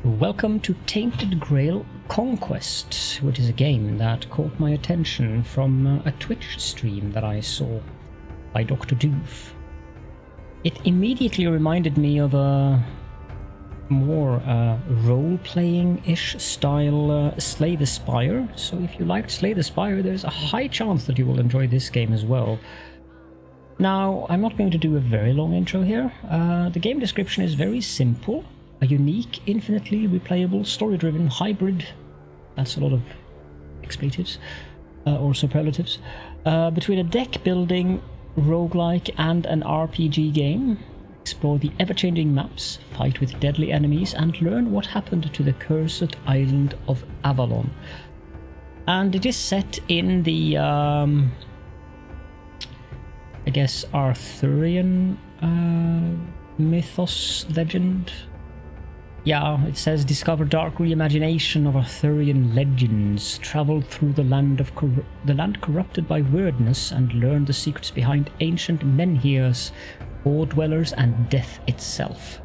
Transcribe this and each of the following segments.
Welcome to Tainted Grail Conquest, which is a game that caught my attention from a Twitch stream that I saw by Dr. Doof. It immediately reminded me of a more role-playing-ish style Slay the Spire, so if you liked Slay the Spire, there's a high chance that you will enjoy this game as well. Now, I'm not going to do a very long intro here. The game description is very simple. A unique, infinitely replayable, story-driven hybrid, that's a lot of expletives, or superlatives, between a deck-building, roguelike and an RPG game. Explore the ever-changing maps, fight with deadly enemies, and learn what happened to the cursed island of Avalon. And it is set in the, I guess, Arthurian mythos legend. Yeah, it says discover dark reimagination of Arthurian legends, travel through the land corrupted by wyrdness, and learn the secrets behind ancient menhirs, ore dwellers, and death itself.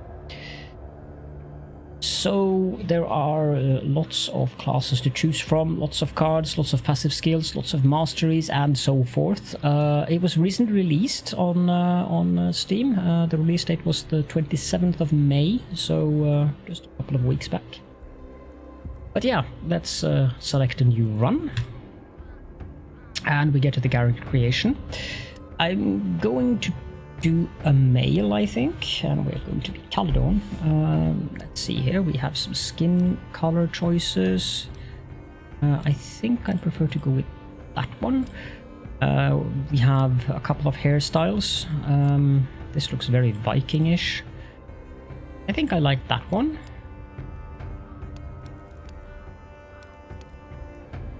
So there are lots of classes to choose from, lots of cards, lots of passive skills, lots of masteries, and so forth. It was recently released on Steam. The release date was the 27th of May, so just a couple of weeks back. But yeah, let's select a new run. And we get to the character creation. I'm going to do a male, I think, and we're going to be Caledon. Let's see here, we have some skin color choices. I think I prefer to go with that one. We have a couple of hairstyles. This looks very Viking-ish. I think I like that one.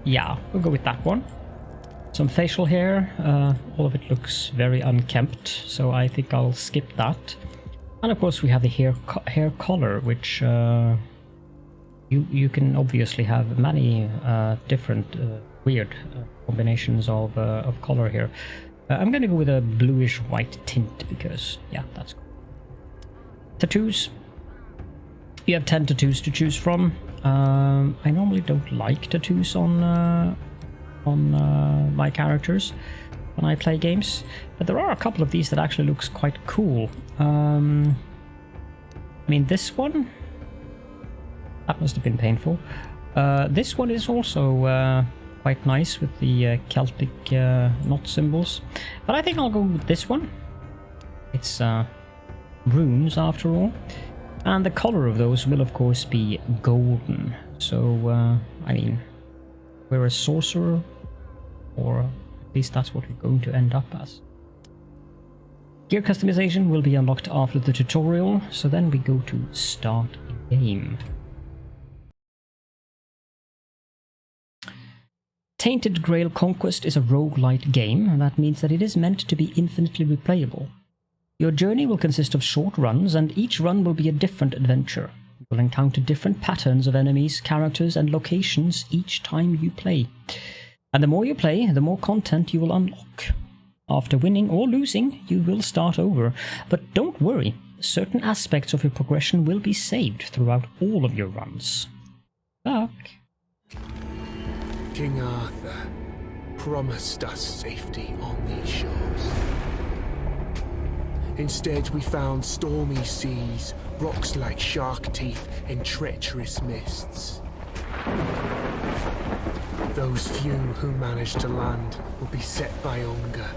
Yeah, we'll go with that one. Some facial hair, all of it looks very unkempt, so I think I'll skip that. And of course we have the hair color, which you can obviously have many different weird combinations of color here. I'm gonna go with a bluish white tint because, yeah, that's cool. Tattoos. You have 10 tattoos to choose from. I normally don't like tattoos on my characters when I play games, but there are a couple of these that actually looks quite cool. I mean, this one, that must have been painful. This one is also quite nice with the Celtic knot symbols, but I think I'll go with this one. It's runes after all, and the color of those will of course be golden. So I mean, we're a sorcerer, or at least that's what we're going to end up as. Gear customization will be unlocked after the tutorial, so then we go to start game. Tainted Grail Conquest is a roguelite game, and that means that it is meant to be infinitely replayable. Your journey will consist of short runs, and each run will be a different adventure. You will encounter different patterns of enemies, characters, and locations each time you play. And the more you play, the more content you will unlock. After winning or losing, you will start over. But don't worry, certain aspects of your progression will be saved throughout all of your runs. Luck. King Arthur promised us safety on these shores. Instead, we found stormy seas, rocks like shark teeth, and treacherous mists. Those few who manage to land will be set by hunger,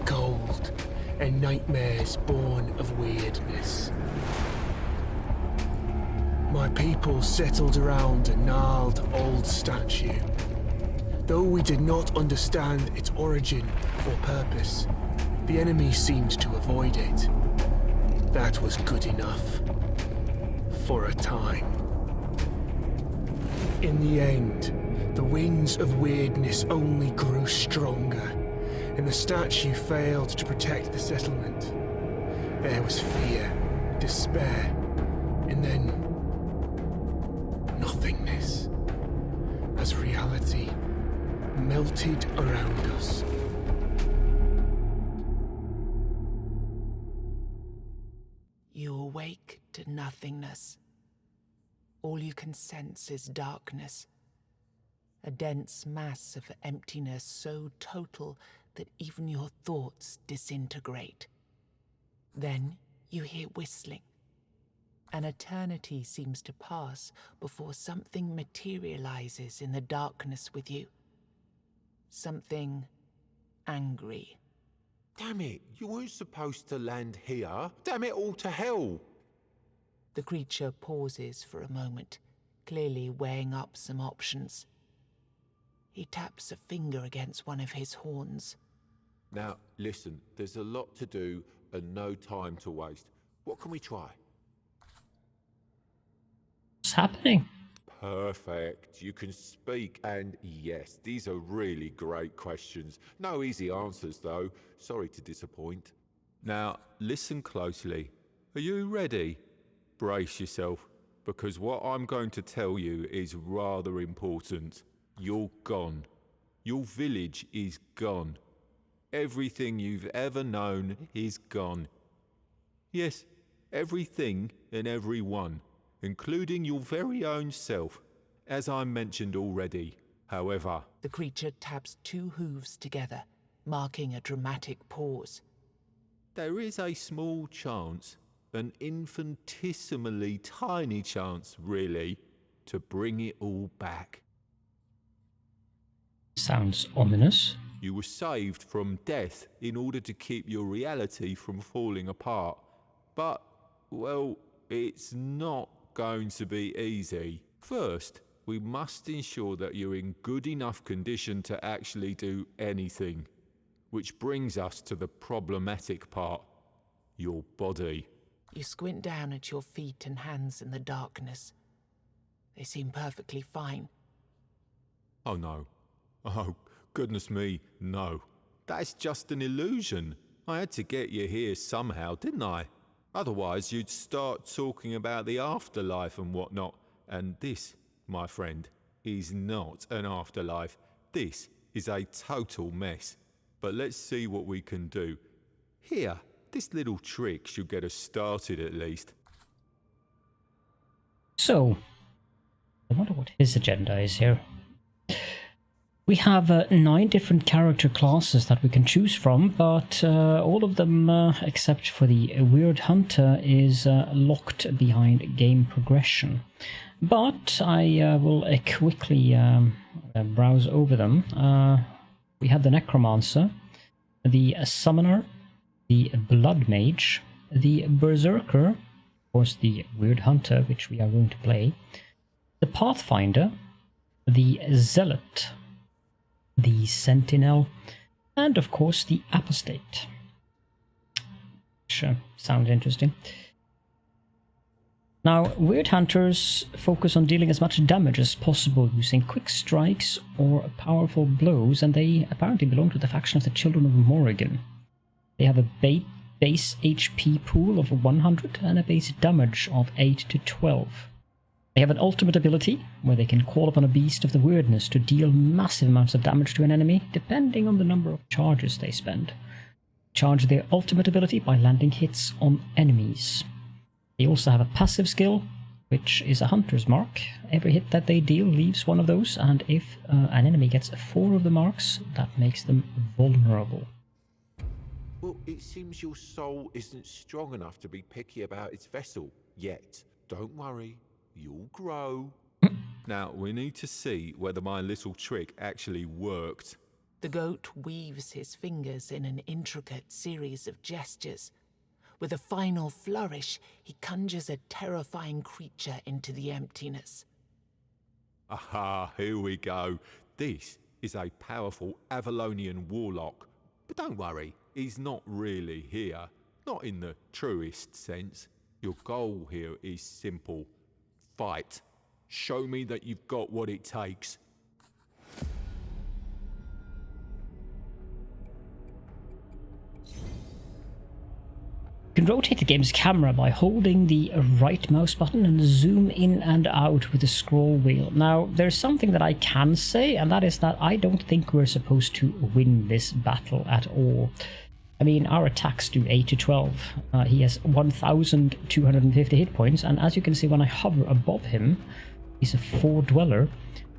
cold, and nightmares born of weirdness. My people settled around a gnarled old statue. Though we did not understand its origin or purpose, the enemy seemed to avoid it. That was good enough. For a time. In the end, the winds of weirdness only grew stronger, and the statue failed to protect the settlement. There was fear, despair, and then nothingness, as reality melted around us. You awake to nothingness. all you can sense is darkness. A dense mass of emptiness so total that even your thoughts disintegrate. Then you hear whistling. An eternity seems to pass before something materializes in the darkness with you. Something angry. Damn it, you weren't supposed to land here. Damn it all to hell. The creature pauses for a moment, clearly weighing up some options. He taps a finger against one of his horns. Now, listen, there's a lot to do and no time to waste. What can we try? What's happening? Perfect. You can speak, and yes, these are really great questions. No easy answers, though. Sorry to disappoint. Now, listen closely. Are you ready? Brace yourself, because what I'm going to tell you is rather important. You're gone. Your village is gone. Everything you've ever known is gone. Yes, everything and everyone, including your very own self, as I mentioned already. However, the creature taps two hooves together, marking a dramatic pause. There is a small chance, an infinitesimally tiny chance, really, to bring it all back. Sounds ominous. You were saved from death in order to keep your reality from falling apart. But, well, it's not going to be easy. First, we must ensure that you're in good enough condition to actually do anything. Which brings us to the problematic part. Your body. You squint down at your feet and hands in the darkness. They seem perfectly fine. Oh no. Oh, goodness me, no. That's just an illusion. I had to get you here somehow, didn't I? Otherwise, you'd start talking about the afterlife and whatnot. And this, my friend, is not an afterlife. This is a total mess. But let's see what we can do. Here, this little trick should get us started at least. So, I wonder what his agenda is here. We have 9 different character classes that we can choose from, but all of them, except for the Weird Hunter, is locked behind game progression. But I will quickly browse over them. We have the Necromancer, the Summoner, the Blood Mage, the Berserker, of course the Weird Hunter, which we are going to play, the Pathfinder, the Zealot, the Sentinel, and of course the Apostate. Which sounds interesting. Now, Weird Hunters focus on dealing as much damage as possible using quick strikes or powerful blows, and they apparently belong to the faction of the Children of Morrigan. They have a base HP pool of 100 and a base damage of 8 to 12. They have an ultimate ability, where they can call upon a beast of the wyrdness to deal massive amounts of damage to an enemy, depending on the number of charges they spend. Charge their ultimate ability by landing hits on enemies. They also have a passive skill, which is a hunter's mark. Every hit that they deal leaves one of those, and if an enemy gets 4 of the marks, that makes them vulnerable. Well, it seems your soul isn't strong enough to be picky about its vessel yet. Don't worry. You'll grow. Now, we need to see whether my little trick actually worked. The goat weaves his fingers in an intricate series of gestures. With a final flourish, he conjures a terrifying creature into the emptiness. Aha, here we go. This is a powerful Avalonian warlock. But don't worry, he's not really here. Not in the truest sense. Your goal here is simple. Fight. Show me that you've got what it takes. You can rotate the game's camera by holding the right mouse button and zoom in and out with the scroll wheel. Now, there's something that I can say, and that is that I don't think we're supposed to win this battle at all. I mean, our attacks do 8 to 12. He has 1,250 hit points, and as you can see when I hover above him, he's a 4 dweller.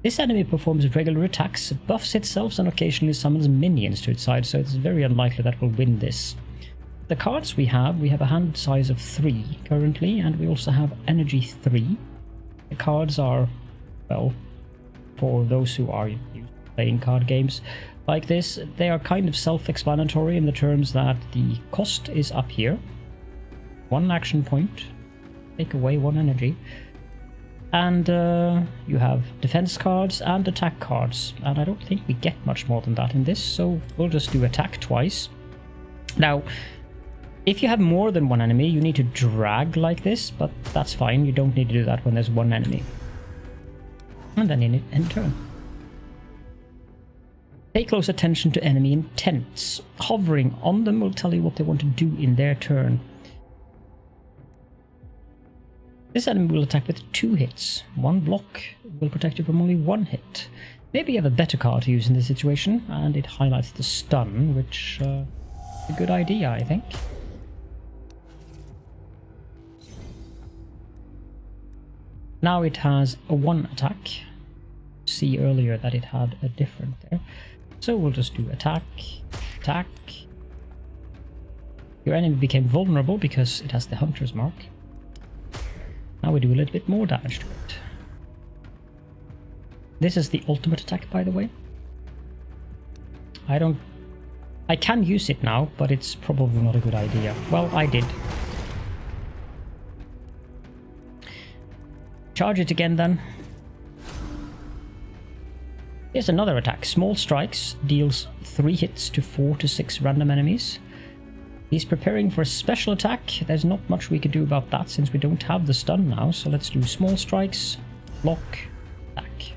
This enemy performs regular attacks, buffs itself, and occasionally summons minions to its side, so it's very unlikely that we'll win this. The cards we have a hand size of 3 currently, and we also have energy 3. The cards are, well, for those who are used to playing card games like this, they are kind of self-explanatory in the terms that the cost is up here. 1 action point, take away 1 energy. And you have defense cards and attack cards, and I don't think we get much more than that in this, so we'll just do attack twice. Now, if you have more than 1 enemy, you need to drag like this, but that's fine, you don't need to do that when there's 1 enemy. And then you end turn. Pay close attention to enemy intents. Hovering on them will tell you what they want to do in their turn. This enemy will attack with 2 hits. 1 block will protect you from only 1 hit. Maybe you have a better card to use in this situation, and it highlights the stun, which is a good idea, I think. Now it has a 1 attack. See earlier that it had a different there. So we'll just do attack, attack. Your enemy became vulnerable because it has the hunter's mark. Now we do a little bit more damage to it. This is the ultimate attack, by the way. I can use it now, but it's probably not a good idea. Well, I did. Charge it again then. Here's another attack. Small strikes deals 3 hits to 4 to 6 random enemies. He's preparing for a special attack. There's not much we can do about that since we don't have the stun now, so let's do small strikes, block, attack.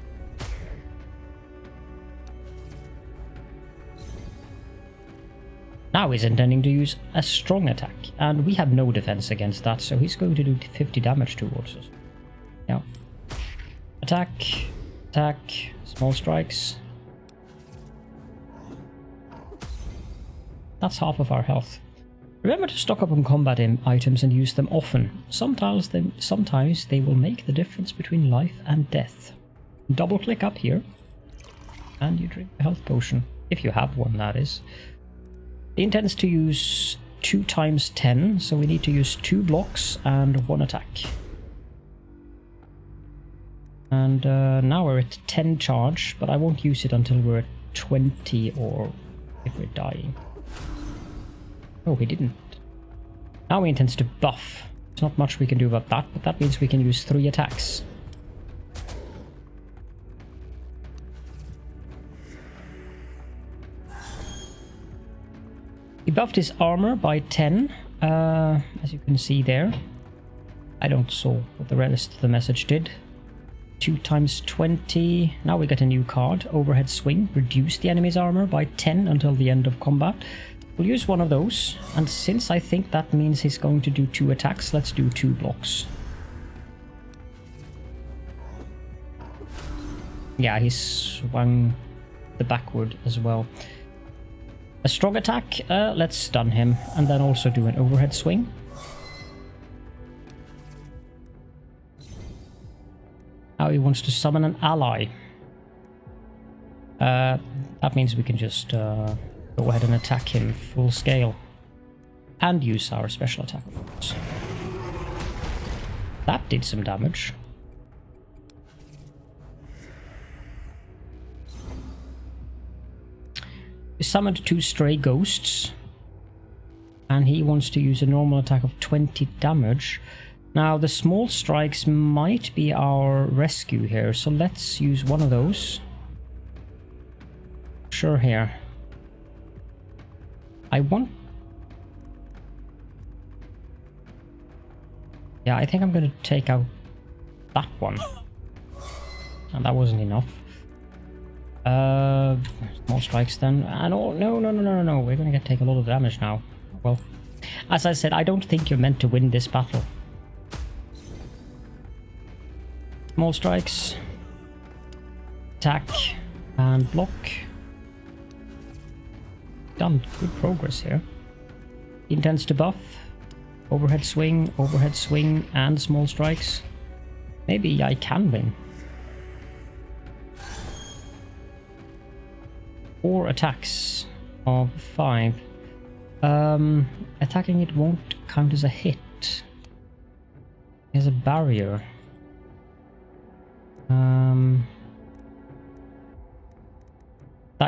Now he's intending to use a strong attack, and we have no defense against that, so he's going to do 50 damage towards us. Yeah. Attack, attack, small strikes. That's half of our health. Remember to stock up on combat items and use them often. Sometimes they will make the difference between life and death. Double click up here and you drink a health potion. If you have one, that is. It intends to use 2 times 10, so we need to use 2 blocks and 1 attack. And now we're at 10 charge, but I won't use it until we're at 20 or if we're dying. Oh, he didn't. Now he intends to buff. There's not much we can do about that, but that means we can use 3 attacks. He buffed his armor by 10, as you can see there. I don't saw what the rest of the message did. 2 times 20. Now we get a new card. Overhead swing. Reduce the enemy's armor by 10 until the end of combat. We'll use one of those, and since I think that means he's going to do 2 attacks, let's do 2 blocks. Yeah, he swung the backward as well. A strong attack, let's stun him, and then also do an overhead swing. Now he wants to summon an ally. That means we can just go ahead and attack him full scale. And use our special attack, of course. That did some damage. He summoned 2 stray ghosts. And he wants to use a normal attack of 20 damage. Now the small strikes might be our rescue here, so let's use one of those. Sure here. Yeah, I think I'm gonna take out that one. And that wasn't enough. Small strikes then. And oh, no. We're gonna take a lot of damage now. Well, as I said, I don't think you're meant to win this battle. Small strikes. Attack. And block. Done good progress here. intends to buff. Overhead swing, and small strikes. Maybe I can win. 4 attacks of 5. Attacking it won't count as a hit. It has a barrier.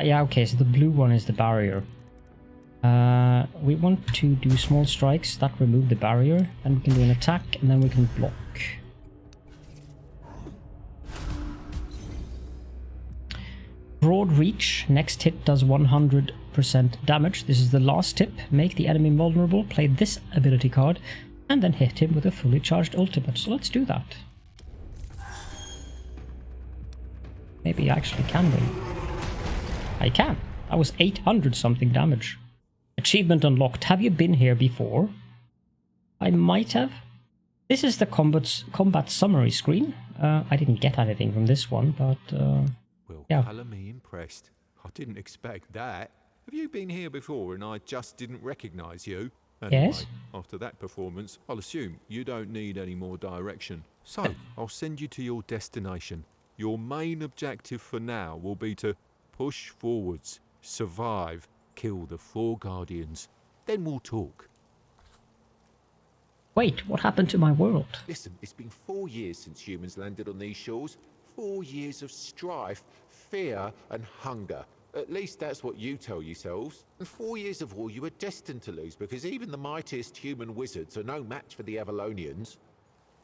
Yeah, okay, so the blue one is the barrier. We want to do small strikes that remove the barrier, and we can do an attack, and then we can block. Broad reach, next hit does 100% damage. This is the last tip. Make the enemy vulnerable, play this ability card, and then hit him with a fully charged ultimate. So let's do that. Maybe I actually can win. I can. That was 800 something damage. Achievement unlocked. Have you been here before? I might have. This is the combat summary screen. I didn't get anything from this one, but Well, yeah. colour me impressed. I didn't expect that. Have you been here before and I just didn't recognise you? Anyway, Yes. after that performance, I'll assume you don't need any more direction. So, I'll send you to your destination. Your main objective for now will be to push forwards, survive, kill the 4 guardians. Then we'll talk. Wait, what happened to my world? Listen, it's been 4 years since humans landed on these shores. 4 years of strife, fear, and hunger. At least that's what you tell yourselves. And 4 years of war you were destined to lose, because even the mightiest human wizards are no match for the Avalonians.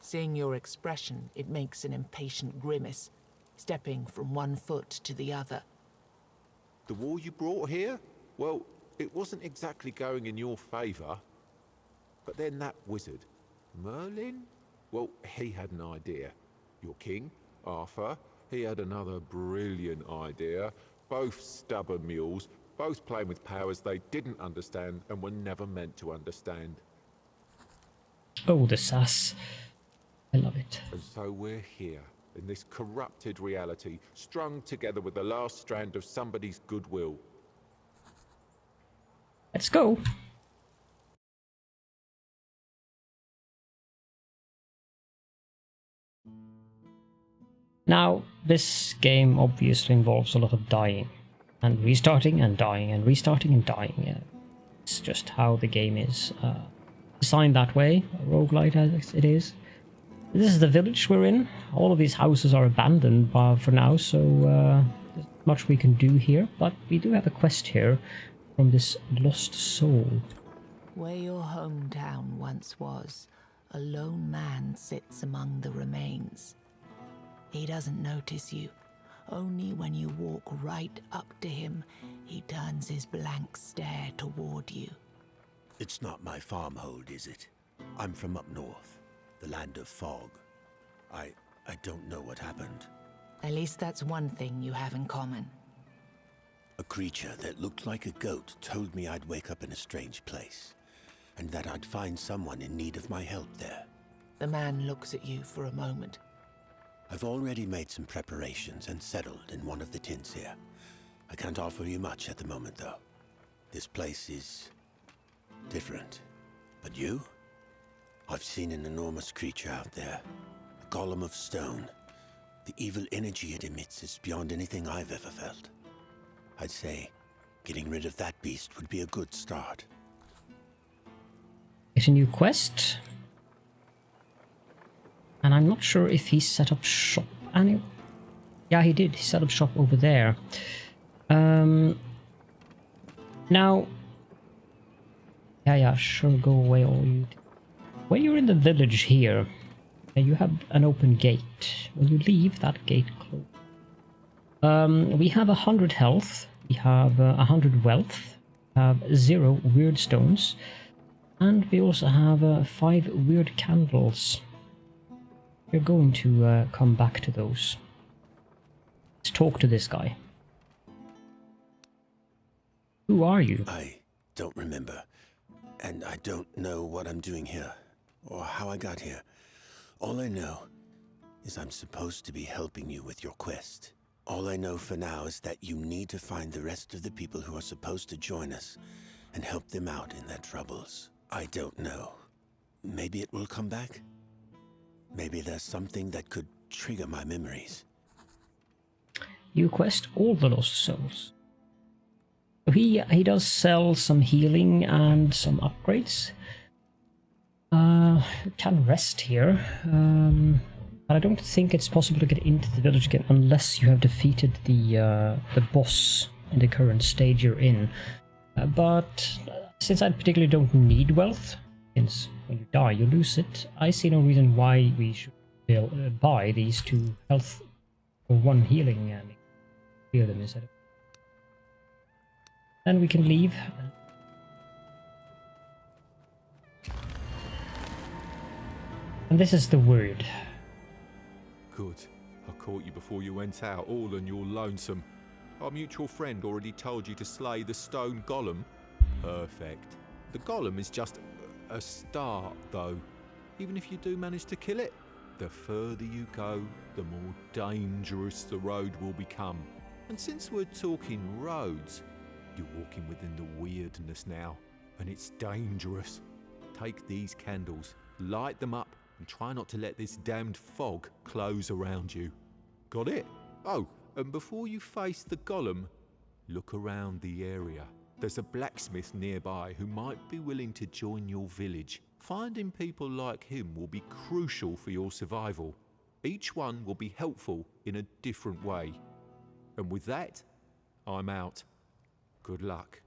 Seeing your expression, it makes an impatient grimace, stepping from one foot to the other. The war you brought here? Well, it wasn't exactly going in your favour. But then that wizard, Merlin? Well, he had an idea. Your king, Arthur, he had another brilliant idea. Both stubborn mules, both playing with powers they didn't understand and were never meant to understand. Oh, the sass. I love it. And so we're here, in this corrupted reality, strung together with the last strand of somebody's goodwill. Let's go. Now, this game obviously involves a lot of dying, and restarting and dying, and restarting and dying. Yeah. It's just how the game is designed that way, roguelite as it is. This is the village we're in. All of these houses are abandoned for now, so there's not much we can do here, but we do have a quest here from this lost soul. Where your hometown once was, a lone man sits among the remains. He doesn't notice you. Only when you walk right up to him, he turns his blank stare toward you. It's not my farmhold, is it? I'm from up north, the land of fog. I don't know what happened. At least that's one thing you have in common. A creature that looked like a goat told me I'd wake up in a strange place, and that I'd find someone in need of my help there. The man looks at you for a moment. I've already made some preparations and settled in one of the tents here. I can't offer you much at the moment, though. This place is different. But you? I've seen an enormous creature out there. A golem of stone. The evil energy it emits is beyond anything I've ever felt. I'd say getting rid of that beast would be a good start. It's a new quest. And I'm not sure if he set up shop anywhere. Yeah, he did. He set up shop over there. Now... Yeah, sure, go away all you... When you're in the village here, you have an open gate. When you leave, that gate closes. We have 100 health. We have 100 wealth. We have 0 weird stones. And we also have 5 weird candles. We're going to come back to those. Let's talk to this guy. Who are you? I don't remember. And I don't know what I'm doing here, or how I got here. All I know is I'm supposed to be helping you with your quest. All I know for now is that you need to find the rest of the people who are supposed to join us, and help them out in their troubles. I don't know. Maybe it will come back? Maybe there's something that could trigger my memories. You quest all the lost souls. He does sell some healing and some upgrades. Can rest here, but I don't think it's possible to get into the village again unless you have defeated the boss in the current stage you're in. But since I particularly don't need wealth, since when you die you lose it, I see no reason why we should buy these 2 health or 1 healing and clear them instead of. Then we can leave. And this is the wyrd. Good. I caught you before you went out, all on your lonesome. Our mutual friend already told you to slay the stone golem. Perfect. The golem is just a start, though. Even if you do manage to kill it, the further you go, the more dangerous the road will become. And since we're talking roads, you're walking within the weirdness now, and it's dangerous. Take these candles, light them up, and try not to let this damned fog close around you. Got it? Oh, and before you face the golem, look around the area. There's a blacksmith nearby who might be willing to join your village. Finding people like him will be crucial for your survival. Each one will be helpful in a different way. And with that, I'm out. Good luck.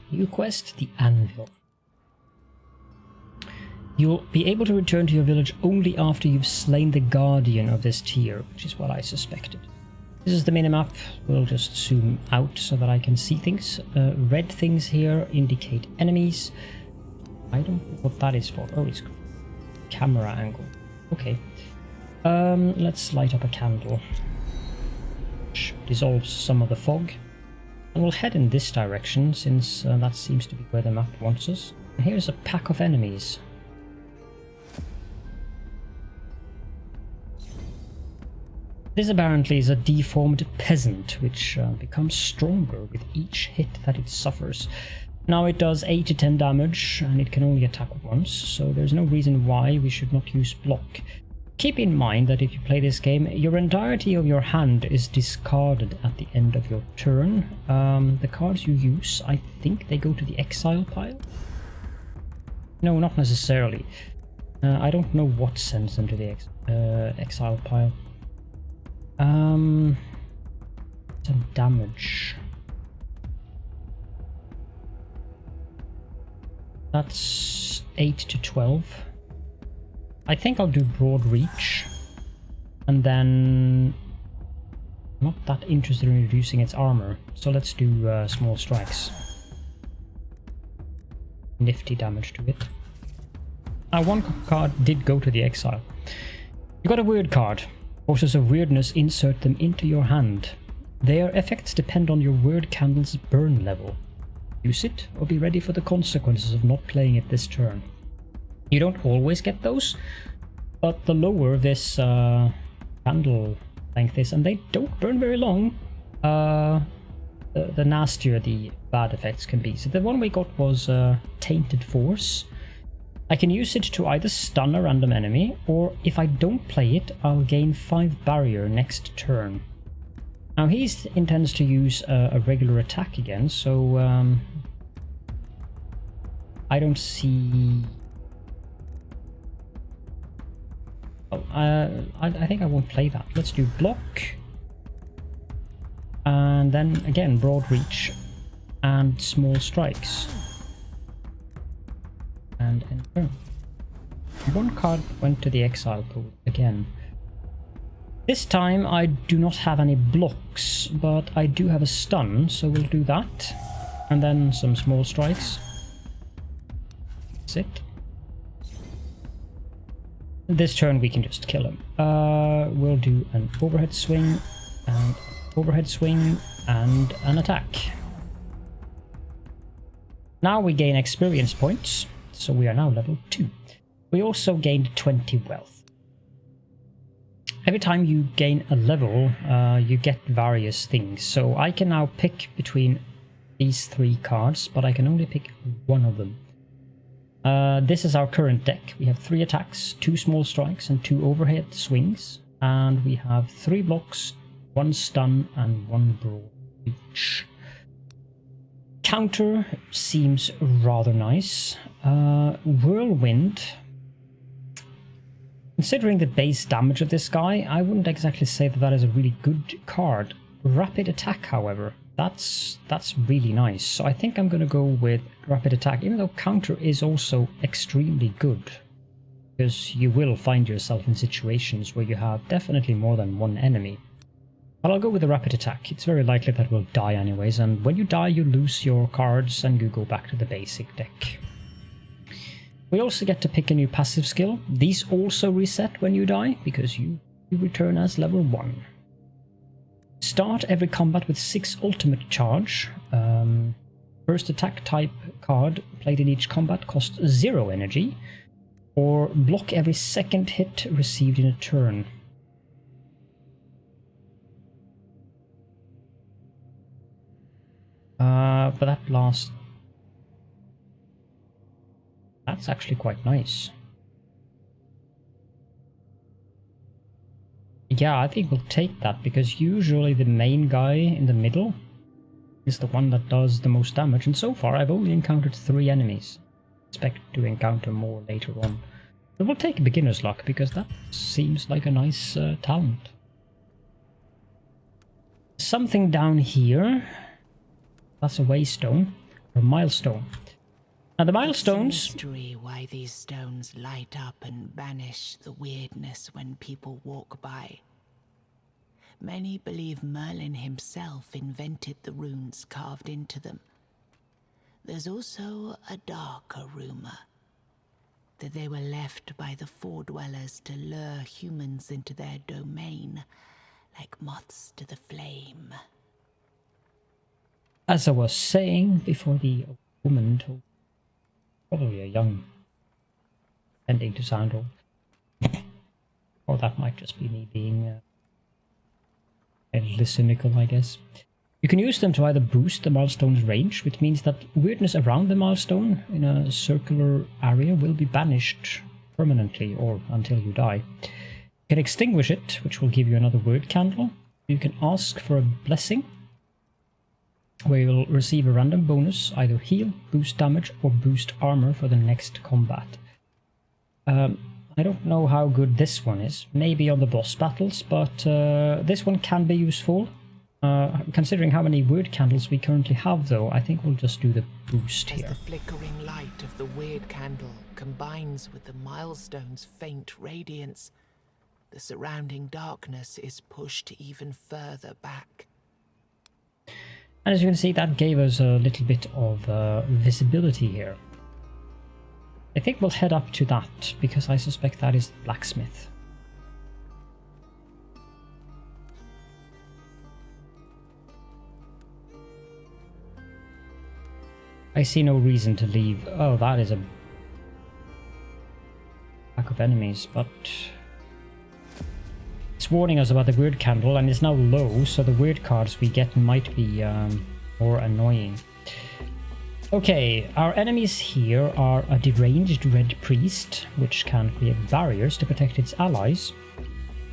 You quest the anvil. You'll be able to return to your village only after you've slain the guardian of this tier, which is what I suspected. This is the minimap. We'll just zoom out so that I can see things. Red things here indicate enemies. I don't know what that is for. Oh, it's camera angle. Okay. Let's light up a candle. Which dissolves some of the fog. And we'll head in this direction, since that seems to be where the map wants us. And here's a pack of enemies. This apparently is a deformed peasant, which becomes stronger with each hit that it suffers. Now it does 8 to 10 damage, and it can only attack once, so there's no reason why we should not use block. Keep in mind that if you play this game, your entirety of your hand is discarded at the end of your turn. The cards you use, I think they go to the exile pile? No, not necessarily. I don't know what sends them to the exile pile. Some damage. That's 8 to 12. I think I'll do broad reach, and then I'm not that interested in reducing its armor, so let's do small strikes. Nifty damage to it. Now, one card did go to the exile. You got a wyrd card. Forces of weirdness, insert them into your hand. Their effects depend on your wyrd candle's burn level. Use it, or be ready for the consequences of not playing it this turn. You don't always get those, but the lower this candle length is, and they don't burn very long, the nastier the bad effects can be. So the one we got was Tainted Force. I can use it to either stun a random enemy, or if I don't play it, I'll gain 5 barrier next turn. Now he intends to use a regular attack again, so I don't see... Oh, I think I won't play that. Let's do block, and then again broad reach and small strikes. And enter. One card went to the exile pool again. This time I do not have any blocks, but I do have a stun, so we'll do that. And then some small strikes. That's it. This turn we can just kill him. We'll do an overhead swing, and overhead swing, and an attack. Now we gain experience points. So we are now level 2. We also gained 20 wealth. Every time you gain a level, you get various things. So I can now pick between these 3 cards, but I can only pick one of them. This is our current deck. We have 3 attacks, 2 small strikes, and 2 overhead swings. And we have 3 blocks, 1 stun, and 1 brawl each. Counter seems rather nice. Whirlwind. Considering the base damage of this guy, I wouldn't exactly say that that is a really good card. Rapid attack, however, that's really nice. So I think I'm going to go with rapid attack, even though counter is also extremely good. Because you will find yourself in situations where you have definitely more than one enemy. But I'll go with the rapid attack. It's very likely that we'll die anyways, and when you die you lose your cards and you go back to the basic deck. We also get to pick a new passive skill. These also reset when you die, because you return as level 1. Start every combat with 6 ultimate charge. First attack type card played in each combat costs 0 energy. Or block every second hit received in a turn. But that last... That's actually quite nice. Yeah, I think we'll take that, because usually the main guy in the middle is the one that does the most damage, and so far I've only encountered 3 enemies. Expect to encounter more later on. But we'll take beginner's luck, because that seems like a nice talent. Something down here. That's a waystone, or a milestone. Now the milestones... It's a mystery why these stones light up and banish the weirdness when people walk by. Many believe Merlin himself invented the runes carved into them. There's also a darker rumor, that they were left by the Fore-dwellers to lure humans into their domain, like moths to the flame. As I was saying before, the woman told, probably a young, tending to sound old. Or that might just be me being a little cynical, I guess. You can use them to either boost the milestone's range, which means that weirdness around the milestone in a circular area will be banished permanently or until you die. You can extinguish it, which will give you another word candle. You can ask for a blessing, where you'll receive a random bonus, either heal, boost damage, or boost armor for the next combat. I don't know how good this one is, maybe on the boss battles, but this one can be useful. Considering how many word candles we currently have, though, I think we'll just do the boost here. As the flickering light of the weird candle combines with the milestone's faint radiance, the surrounding darkness is pushed even further back. And as you can see, that gave us a little bit of visibility here. I think we'll head up to that, because I suspect that is the blacksmith. I see no reason to leave. Oh, that is a pack of enemies, but it's warning us about the weird candle, and it's now low, so the weird cards we get might be more annoying. Okay, our enemies here are a deranged red priest, which can create barriers to protect its allies.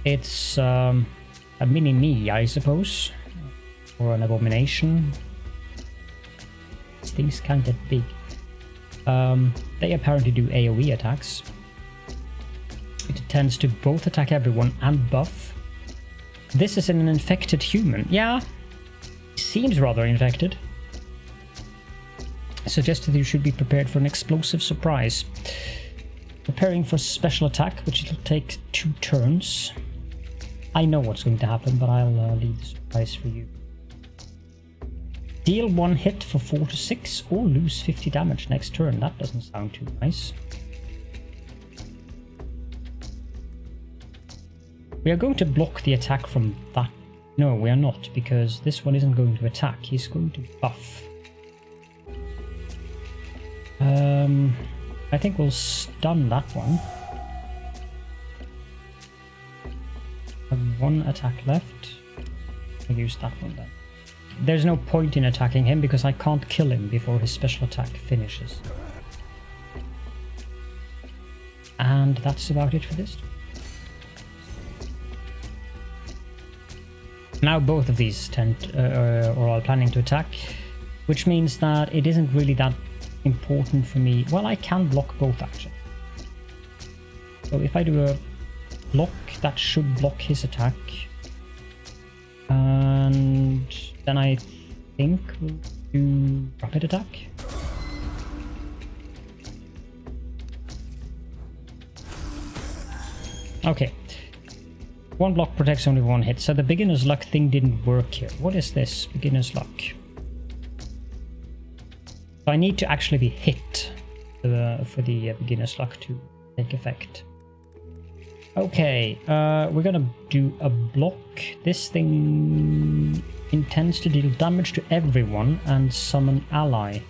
It's a mini-me, I suppose, or an abomination. These things can get big. They apparently do AoE attacks. It tends to both attack everyone and buff. This is an infected human. Yeah, seems rather infected. Suggested you should be prepared for an explosive surprise. Preparing for special attack, which will take 2 turns. I know what's going to happen, but I'll leave the surprise for you. Deal 1 hit for 4 to 6, or lose 50 damage next turn. That doesn't sound too nice. We are going to block the attack from that. No, we are not, because this one isn't going to attack. He's going to buff. I think we'll stun that one. Have 1 attack left. I'll use that one then. there's no point in attacking him because I can't kill him before his special attack finishes. And that's about it for this. Now both of these are planning to attack, which means that it isn't really that important for me. Well, I can block both actually. So if I do a block, that should block his attack. And then I think we'll do rapid attack. Okay. One block protects only one hit, so the beginner's luck thing didn't work here. What is this? Beginner's luck. So I need to actually be hit for the beginner's luck to take effect. Okay, we're gonna do a block. This thing intends to deal damage to everyone and summon ally.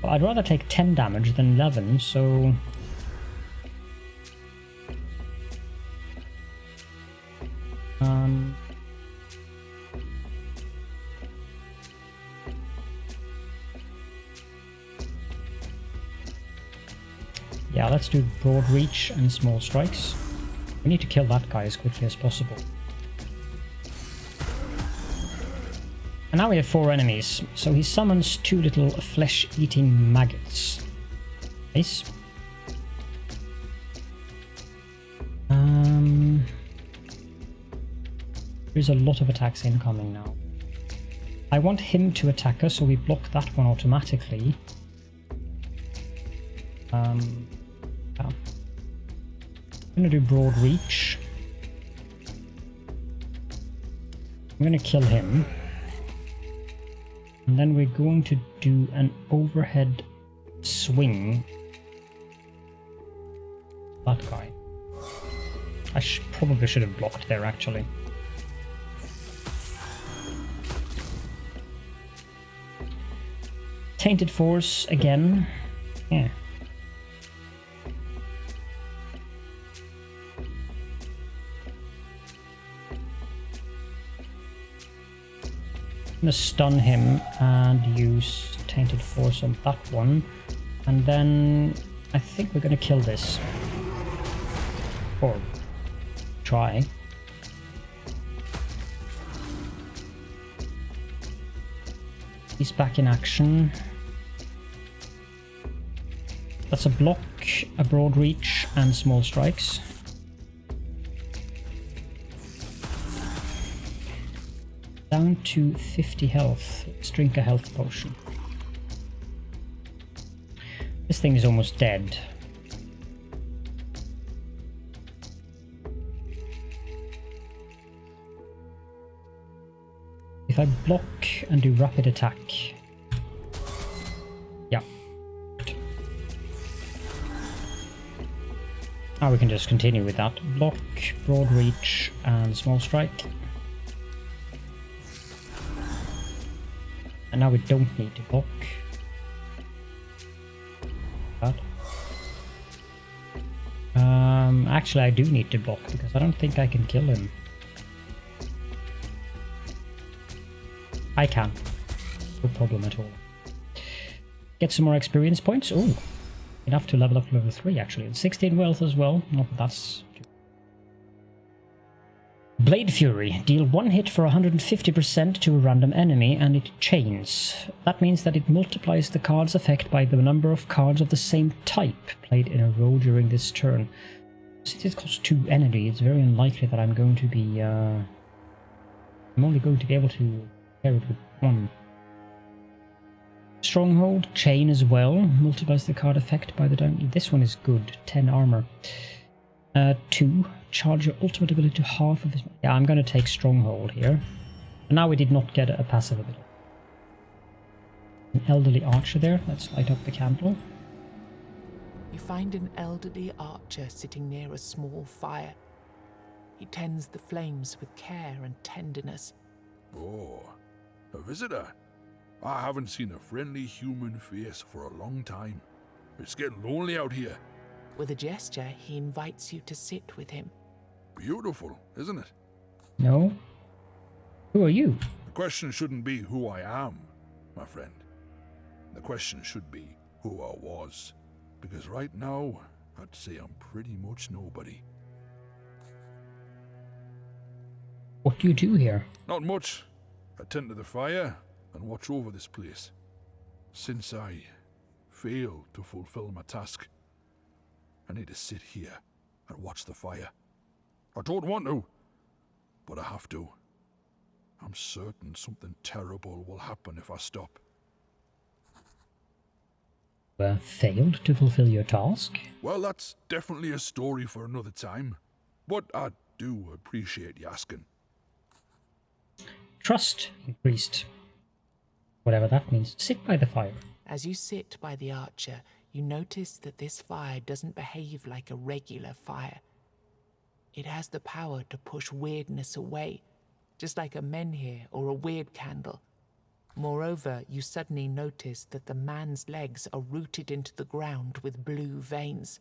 Well, I'd rather take 10 damage than 11, so... yeah, let's do broad reach and small strikes. We need to kill that guy as quickly as possible. And now we have 4 enemies, so he summons 2 little flesh-eating maggots. Nice. There's a lot of attacks incoming now. I want him to attack us, so we block that one automatically. Yeah. I'm gonna do broad reach. I'm gonna kill him. And then we're going to do an overhead swing. That guy. I probably should have blocked there actually. Tainted Force again. Yeah. I'm gonna stun him and use Tainted Force on that one. And then I think we're gonna kill this. Or try. He's back in action. That's a block, a broad reach, and small strikes. Down to 50 health. Let's drink a health potion. This thing is almost dead. If I block and do rapid attack. Yeah. Now we can just continue with that. Block, broad reach, and small strike. And now we don't need to block. That. Actually I do need to block because I don't think I can kill him. I can. No problem at all. Get some more experience points. Oh, enough to level up to level 3 actually. And 16 wealth as well. Not that that's... Blade Fury. Deal 1 hit for 150% to a random enemy and it chains. That means that it multiplies the card's effect by the number of cards of the same type played in a row during this turn. Since it costs 2 energy, it's very unlikely that I'm going to be... I'm only going to be able to pair it with 1. Stronghold, chain as well, multiplies the card effect by the down. This one is good, 10 armor. 2, charge your ultimate ability to half of this. Yeah, I'm going to take Stronghold here. And now we did not get a passive ability. An elderly archer there, let's light up the candle. You find an elderly archer sitting near a small fire. He tends the flames with care and tenderness. Oh, a visitor. I haven't seen a friendly human face for a long time. It's getting lonely out here. With a gesture, he invites you to sit with him. Beautiful, isn't it? No. Who are you? question shouldn't be who I am, my friend. The question should be who I was. Because right now, I'd say I'm pretty much nobody. What do you do here? Not much. I tend to the fire and watch over this place. Since I failed to fulfill my task, I need to sit here and watch the fire. I don't want to, but I have to. I'm certain something terrible will happen if I stop. Failed to fulfill your task? Well, that's definitely a story for another time. But I do appreciate you asking. Trust increased. Whatever that means. Sit by the fire. As you sit by the archer, you notice that this fire doesn't behave like a regular fire. It has the power to push weirdness away, just like a menhir or a weird candle. Moreover, you suddenly notice that the man's legs are rooted into the ground with blue veins.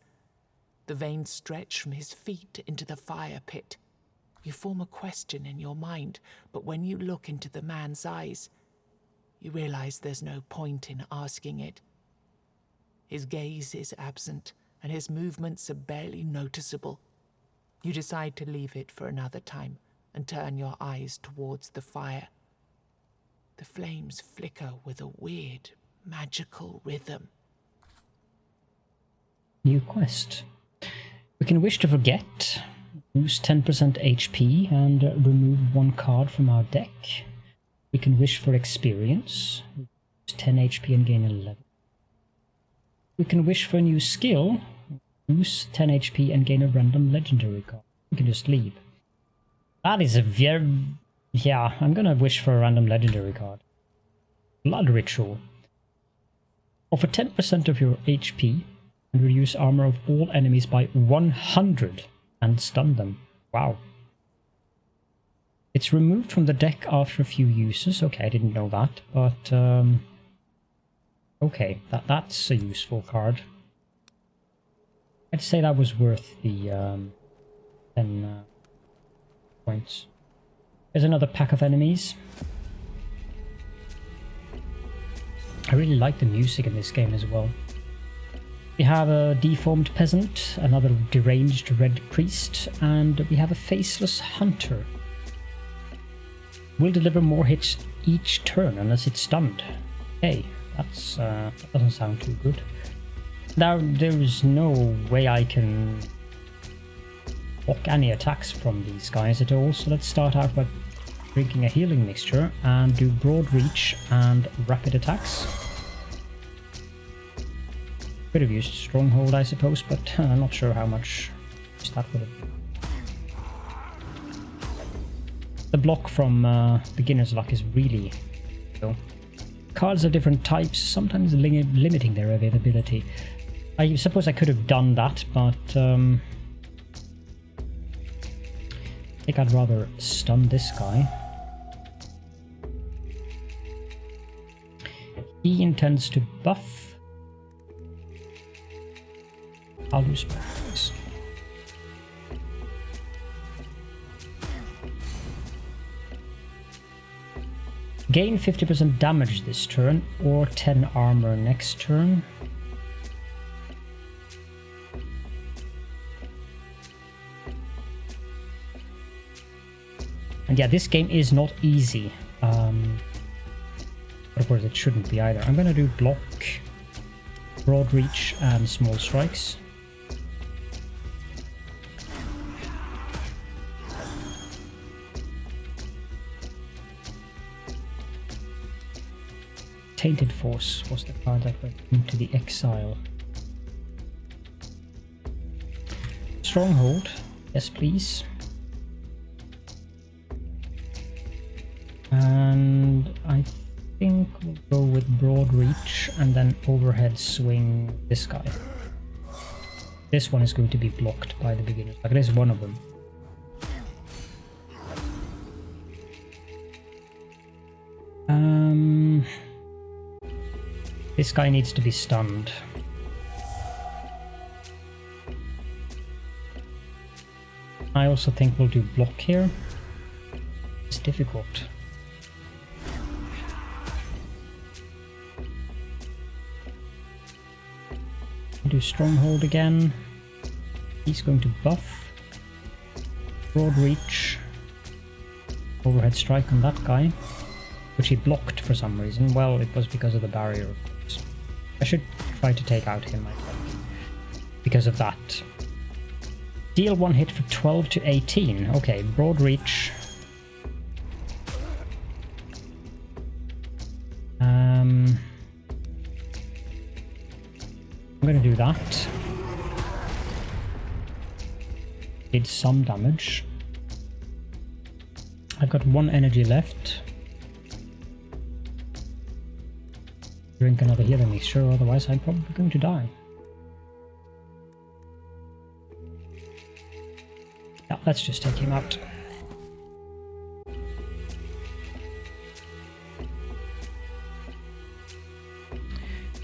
The veins stretch from his feet into the fire pit. You form a question in your mind, but when you look into the man's eyes, you realize there's no point in asking it. His gaze is absent, and his movements are barely noticeable. You decide to leave it for another time and turn your eyes towards the fire. The flames flicker with a weird, magical rhythm. New quest. We can wish to forget, lose 10% HP and remove one card from our deck. We can wish for experience, lose 10 HP and gain 11. We can wish for a new skill, lose 10 HP and gain a random legendary card. We can just leave. That is a very... Yeah, I'm gonna wish for a random legendary card. Blood Ritual. Offer 10% of your HP and reduce armor of all enemies by 100 and stun them. Wow. It's removed from the deck after a few uses. Okay, I didn't know that, but okay, that's a useful card. I'd say that was worth the 10 points. There's another pack of enemies. I really like the music in this game as well. We have a deformed peasant, another deranged red priest, and we have a faceless hunter. Will deliver more hits each turn unless it's stunned. Okay, that doesn't sound too good. Now, there is no way I can block any attacks from these guys at all, so let's start out by drinking a healing mixture and do broad reach and rapid attacks. Could have used stronghold, I suppose, but I'm not sure how much that would have been. The block from beginner's luck is really cool. Cards of different types, sometimes limiting their availability. I suppose I could have done that, but I think I'd rather stun this guy. He intends to buff. I'll use masteries. Gain 50% damage this turn, or 10 armor next turn. And yeah, this game is not easy. But of course it shouldn't be either. I'm gonna do block, broad reach, and small strikes. Tainted Force was the card that went into the exile. Stronghold, yes please. And I think we'll go with broad reach and then overhead swing this guy. This one is going to be blocked by the beginners. Like, there's one of them. This guy needs to be stunned. I also think we'll do block here. It's difficult. do Stronghold again. He's going to buff. Broad Reach. Overhead Strike on that guy, which he blocked for some reason. Well, it was because of the barrier, of course. I should try to take out him, I think, because of that. Deal 1 hit for 12 to 18. Okay, Broad Reach. I'm gonna do that. Did some damage. I've got 1 energy left. Drink another healing mixture, otherwise I'm probably going to die. Yeah, let's just take him out.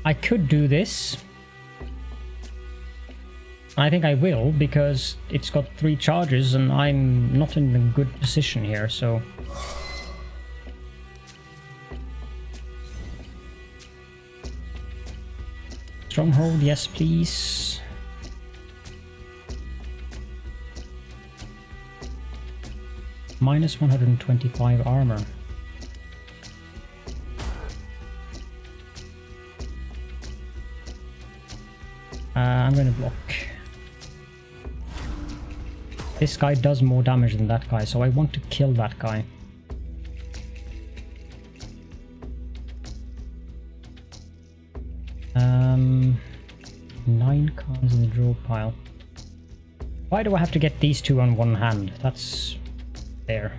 I could do this. I think I will, because it's got 3 charges and I'm not in a good position here, so... Stronghold, yes please. Minus 125 armor. I'm gonna block. This guy does more damage than that guy, so I want to kill that guy. Um, 9 cards in the draw pile. Why do I have to get these 2 on one hand? That's there.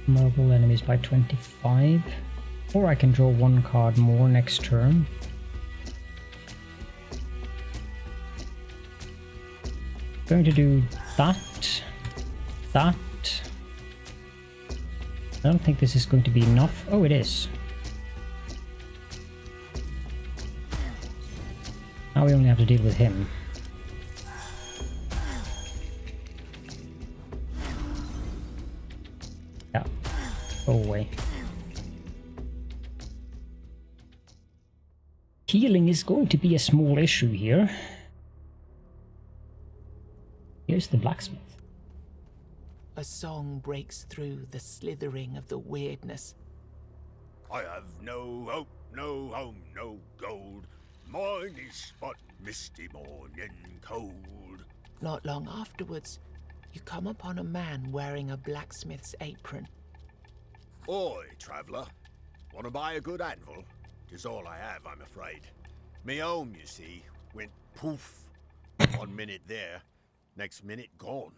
Vulnerable enemies by 25, or I can draw 1 card more next turn. Going to do that. I don't think this is going to be enough. Oh, it is. Now we only have to deal with him. Yeah, go away. Healing is going to be a small issue here. Here's the blacksmith. A song breaks through the slithering of the weirdness. I have no hope, no home, no gold. Mine is but misty morning cold. Not long afterwards, you come upon a man wearing a blacksmith's apron. Oi, traveller. Want to buy a good anvil? 'Tis all I have, I'm afraid. Me home, you see, went poof. 1 minute there, next minute gone.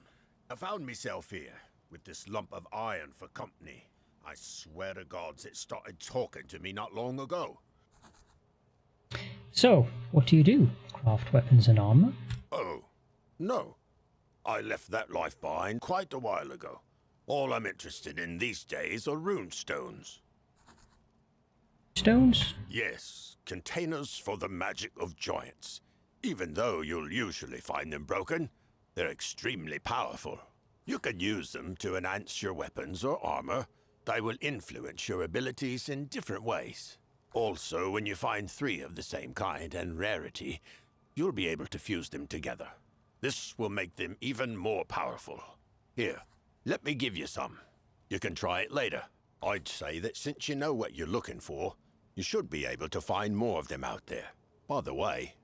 I found myself here, with this lump of iron for company. I swear to gods it started talking to me not long ago. So, what do you do? Craft weapons and armor? Oh, no. I left that life behind quite a while ago. All I'm interested in these days are runestones. Stones? Yes, containers for the magic of giants. Even though you'll usually find them broken, they're extremely powerful. You can use them to enhance your weapons or armor. They will influence your abilities in different ways. Also, when you find 3 of the same kind and rarity, you'll be able to fuse them together. This will make them even more powerful. Here, let me give you some. You can try it later. I'd say that since you know what you're looking for, you should be able to find more of them out there. By the way,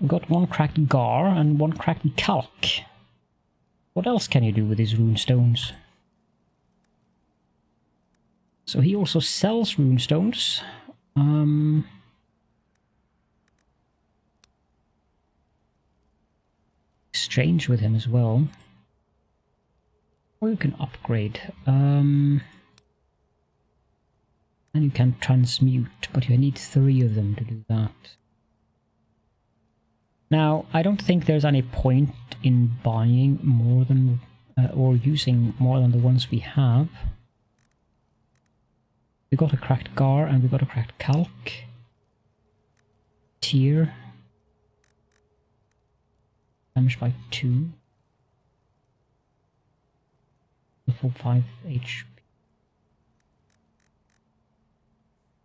We've got 1 cracked gar and 1 cracked calc. What else can you do with these runestones? So he also sells runestones. Exchange with him as well. Or you can upgrade. And you can transmute, but you need 3 of them to do that. Now, I don't think there's any point in buying more than or using more than the ones we have. We got a cracked Gar and we got a cracked Calc. Tier. Damaged by 2. Full 5 HP.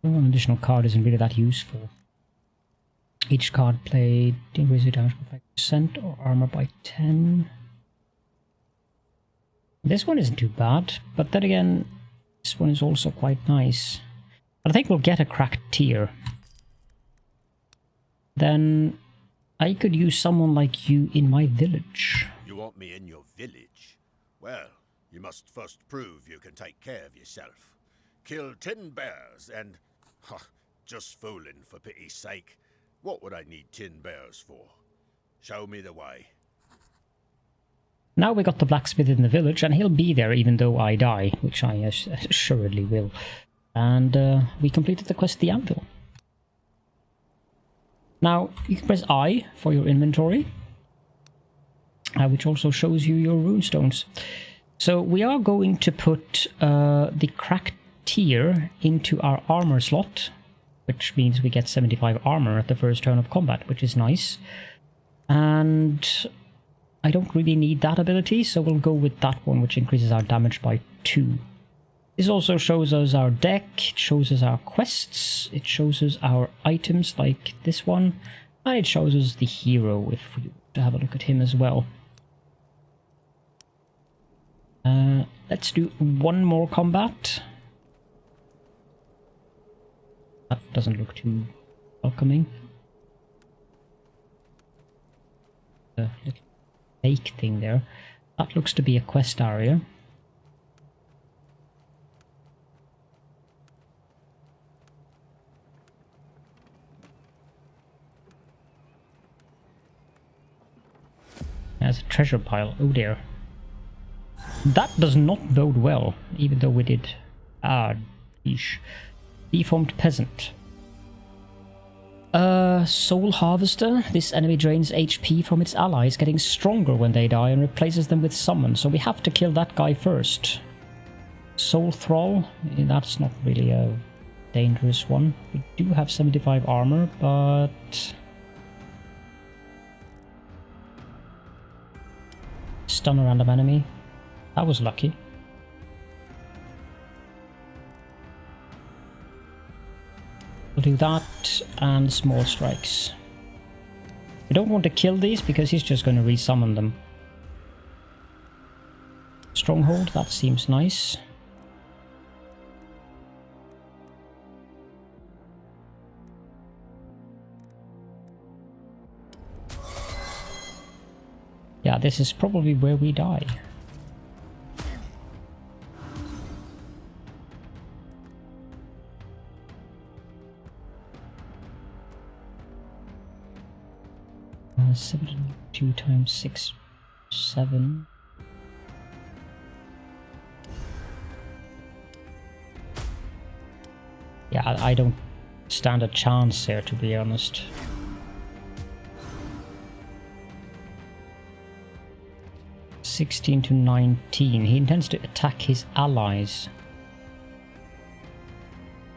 One additional card isn't really that useful. Each card played increases damage by 5% or armor by 10. This one isn't too bad, but then again, this one is also quite nice. But I think we'll get a cracked tier. Then I could use someone like you in my village. You want me in your village? Well, you must first prove you can take care of yourself. Kill 10 bears and... just fooling, for pity's sake. What would I need 10 bears for? Show me the way. Now we got the blacksmith in the village, and he'll be there even though I die, which I assuredly will. And we completed the quest, the Anvil. Now, you can press I for your inventory, which also shows you your runestones. So we are going to put the cracked tier into our armor slot, which means we get 75 armor at the first turn of combat, which is nice. And I don't really need that ability, so we'll go with that one, which increases our damage by 2. This also shows us our deck, it shows us our quests, it shows us our items like this one, and it shows us the hero if we want to have a look at him as well. Let's do one more combat. That doesn't look too welcoming. The little fake thing there. That looks to be a quest area. There's a treasure pile. Oh dear. That does not bode well, even though we did... Yeesh. Deformed Peasant. Soul Harvester. This enemy drains HP from its allies, getting stronger when they die and replaces them with summon, so we have to kill that guy first. Soul Thrall. That's not really a dangerous one. We do have 75 armor, but... Stun a random enemy. That was lucky. We'll do that and small strikes. We don't want to kill these because he's just going to resummon them. Stronghold, that seems nice. Yeah, this is probably where we die. . 72 times 6, 7. Yeah, I don't stand a chance here, to be honest. (16 to 19). He intends to attack his allies.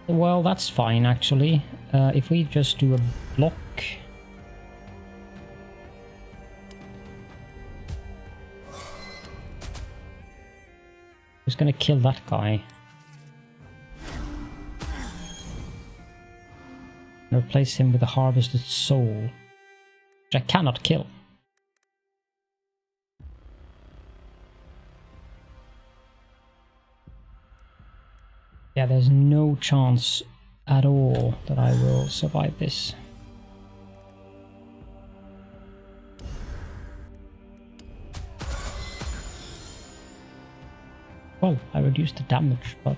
Well, that's fine, actually. If we just do a block... Who's gonna kill that guy? And replace him with a harvested soul, which I cannot kill. Yeah, there's no chance at all that I will survive this. Well, I reduced the damage, but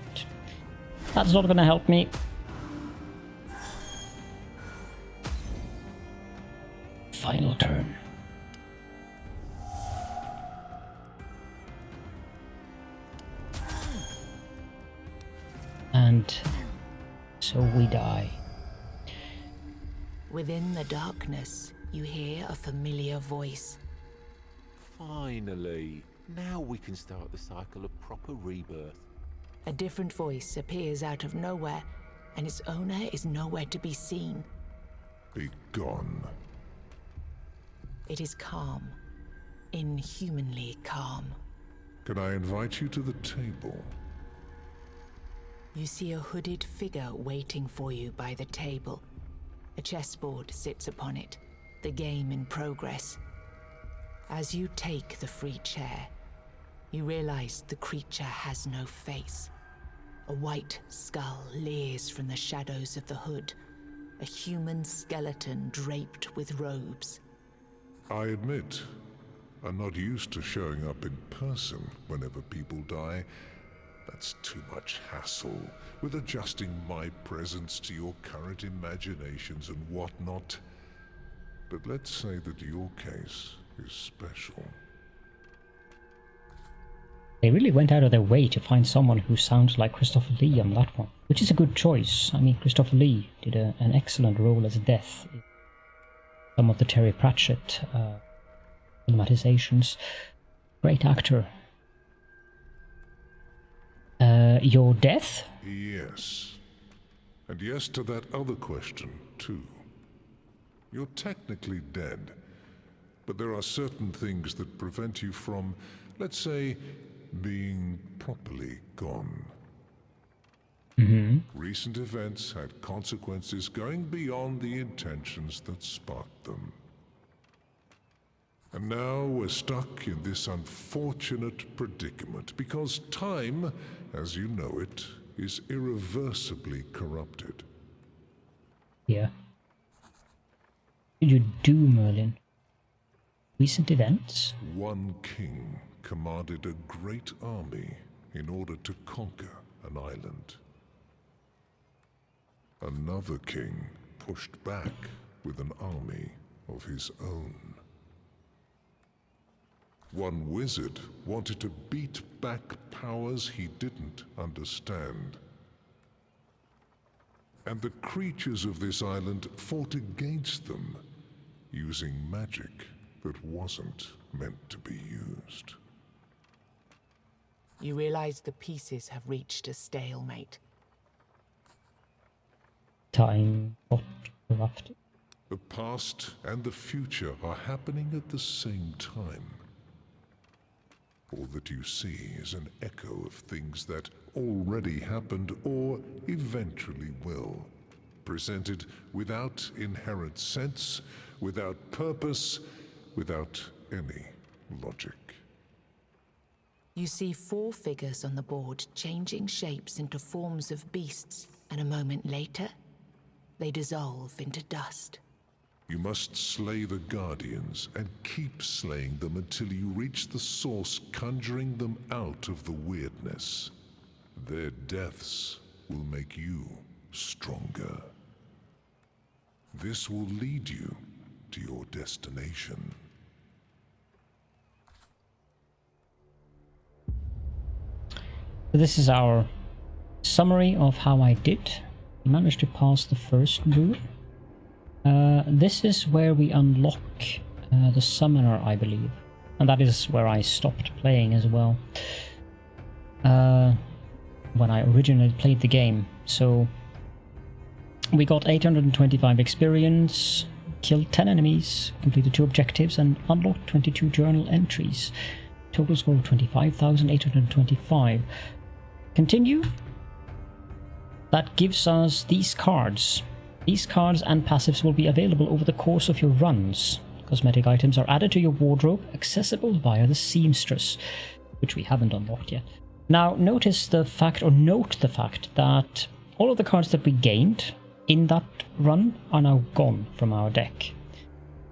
that's not gonna help me. Final turn. And so we die. Within the darkness, you hear a familiar voice. Finally. Now we can start the cycle of proper rebirth. A different voice appears out of nowhere, and its owner is nowhere to be seen. Be gone. It is calm. Inhumanly calm. Can I invite you to the table? You see a hooded figure waiting for you by the table. A chessboard sits upon it, the game in progress. As you take the free chair, you realize the creature has no face. A white skull leers from the shadows of the hood, a human skeleton draped with robes. I admit, I'm not used to showing up in person whenever people die. That's too much hassle, with adjusting my presence to your current imaginations and whatnot. But let's say that your case is special. They really went out of their way to find someone who sounds like Christopher Lee on that one, which is a good choice. I mean, Christopher Lee did an excellent role as Death in some of the Terry Pratchett filmatizations. Great actor. Your Death? Yes. And yes to that other question, too. You're technically dead, but there are certain things that prevent you from, let's say, being properly gone. Recent events had consequences going beyond the intentions that sparked them. And now we're stuck in this unfortunate predicament because time, as you know it, is irreversibly corrupted. Yeah. What did you do, Merlin? Recent events? One king commanded a great army in order to conquer an island. Another king pushed back with an army of his own. One wizard wanted to beat back powers he didn't understand. And the creatures of this island fought against them, using magic that wasn't meant to be used. You realize the pieces have reached a stalemate. Time got corrupted. The past and the future are happening at the same time. All that you see is an echo of things that already happened or eventually will, presented without inherent sense, without purpose, without any logic. You see 4 figures on the board changing shapes into forms of beasts, and a moment later, they dissolve into dust. You must slay the Guardians and keep slaying them until you reach the source conjuring them out of the weirdness. Their deaths will make you stronger. This will lead you to your destination. This is our summary of how I did. We managed to pass the first rule. This is where we unlock the summoner, I believe. And that is where I stopped playing as well. When I originally played the game. So we got 825 experience, killed 10 enemies, completed 2 objectives, and unlocked 22 journal entries. Total score of 25,825. Continue. That gives us these cards. These cards and passives will be available over the course of your runs. Cosmetic items are added to your wardrobe, accessible via the seamstress, which we haven't unlocked yet. Now notice the fact, or note the fact, that all of the cards that we gained in that run are now gone from our deck.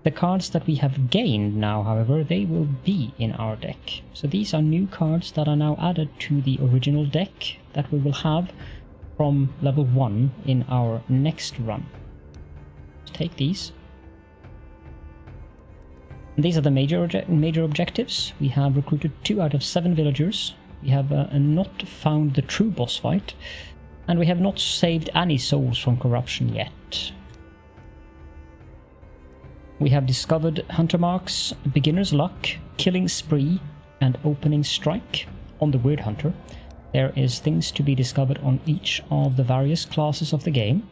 The cards that we have gained now, however, they will be in our deck. So these are new cards that are now added to the original deck that we will have from level 1 in our next run. Let's take these. And these are the major objectives. We have recruited 2 out of 7 villagers. We have not found the true boss fight. And we have not saved any souls from corruption yet. we have discovered Hunter Marks, Beginner's Luck, Killing Spree, and Opening Strike on the Wyrd Hunter. There is things to be discovered on each of the various classes of the game.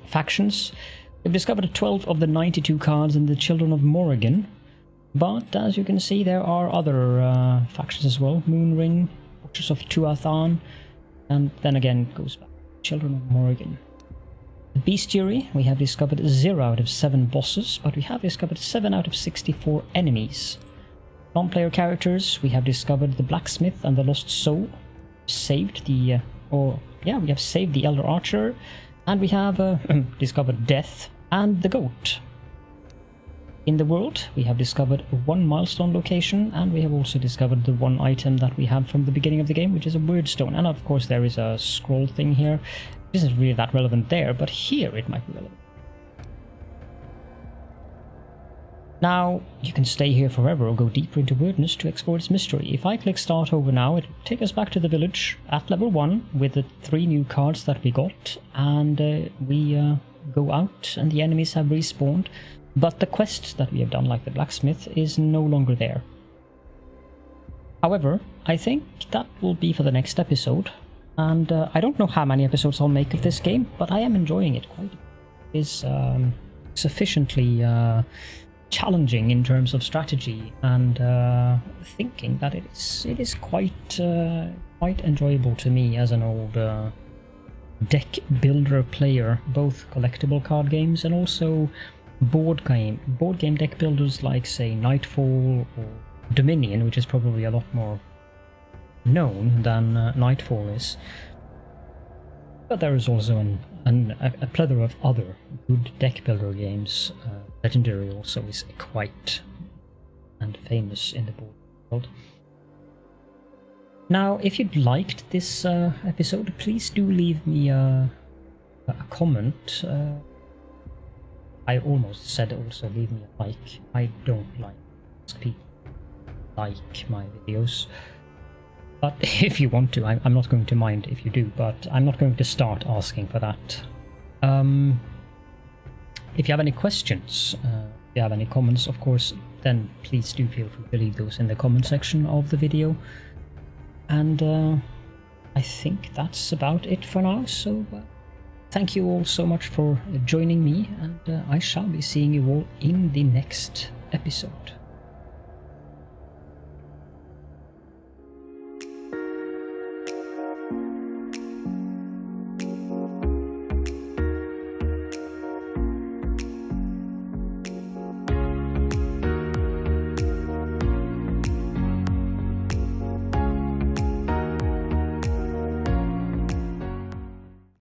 Factions. We've discovered 12 of the 92 cards in the Children of Morrigan, but as you can see there are other factions as well. Moonring, Watchers of Tuathan, and then again goes back to Children of Morrigan. The Bestiary, we have discovered 0 out of 7 bosses, but we have discovered 7 out of 64 enemies. Non-player characters, we have discovered the Blacksmith and the Lost Soul, saved the, we have saved the Elder Archer, and we have discovered Death and the Goat. In the world, we have discovered 1 milestone location, and we have also discovered the 1 item that we had from the beginning of the game, which is a Wyrdstone. And of course there is a scroll thing here. This isn't really that relevant there, but here it might be relevant. Now, you can stay here forever or go deeper into Wyrdness to explore its mystery. If I click start over now, it will take us back to the village at level 1 with the 3 new cards that we got, and we go out and the enemies have respawned, but the quest that we have done, like the Blacksmith, is no longer there. However, I think that will be for the next episode, and I don't know how many episodes I'll make of this game, but I am enjoying it quite a bit. It is sufficiently challenging in terms of strategy and thinking that it is quite enjoyable to me as an old deck builder player, both collectible card games and also board game deck builders like, say, Nightfall or Dominion, which is probably a lot more known than Nightfall is. But there is also a plethora of other good deck builder games. Legendary also is quite and famous in the board world. Now, if you liked this episode, please do leave me a comment. I almost said also leave me a like. I don't like people like my videos. But if you want to, I'm not going to mind if you do, but I'm not going to start asking for that. If you have any questions, if you have any comments, of course, then please do feel free to leave those in the comment section of the video. And I think that's about it for now, so thank you all so much for joining me, and I shall be seeing you all in the next episode.